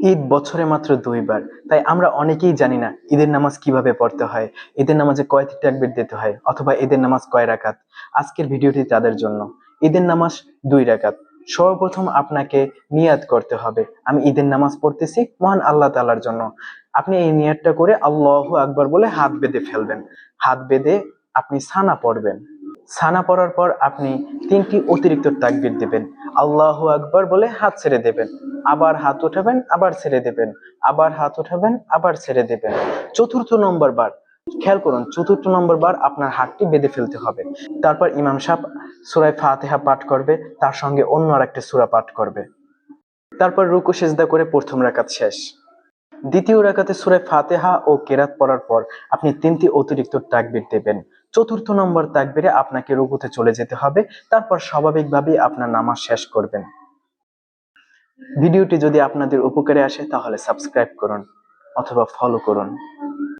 ঈদ বছরে মাত্র 2 বার, তাই আমরা অনেকেই জানি না ঈদের নামাজ কিভাবে পড়তে হয়, ঈদের নামাজে কয় তাকবীর দিতে হয়, অথবা ঈদের নামাজ কয় রাকাত। আজকের ভিডিওটি তাদের জন্য। ঈদের নামাজ 2 রাকাত। সর্বপ্রথম আপনাকে নিয়াত করতে হবে, আমি ঈদের নামাজ পড়তেছি মহান আল্লাহ তাআলার জন্য। আপনি এই নিয়াতটা করে আল্লাহু আকবার বলে হাত বেঁধে ফেলবেন। হাত বেঁধে আপনি সানা পড়বেন। সানা পড়ার পর আপনি 3টি অতিরিক্ত তাকবীর দিবেন। আল্লাহু আকবার বলে হাত ছেড়ে দেবেন, আবার হাত উঠাবেন, আবার ছেড়ে দেবেন, আবার হাত উঠাবেন, আবার ছেড়ে দেবেন। চতুর্থ নম্বর বার, খেয়াল করুন, চতুর্থ নম্বর বার আপনার হাতটি বেঁধে ফেলতে হবে। তারপর ইমাম সাহেব সূরা ফাতিহা পাঠ করবে, তার সঙ্গে অন্য আরেকটি সূরা পাঠ করবে। তারপর রুকু সিজদা করে প্রথম রাকাত শেষ। দ্বিতীয় রাকাতে সূরা ফাতিহা ও কেরাত পড়ার পর আপনি 3টি অতিরিক্ত তাকবীর দেবেন। চতুর্থ নম্বর তাকবীরে আপনাকে রুকুতে চলে যেতে হবে, তারপর স্বাভাবিকভাবেই আপনার নামাজ শেষ করবেন। ভিডিওটি যদি আপনাদের উপকারে আসে তাহলে সাবস্ক্রাইব করুন অথবা ফলো করুন।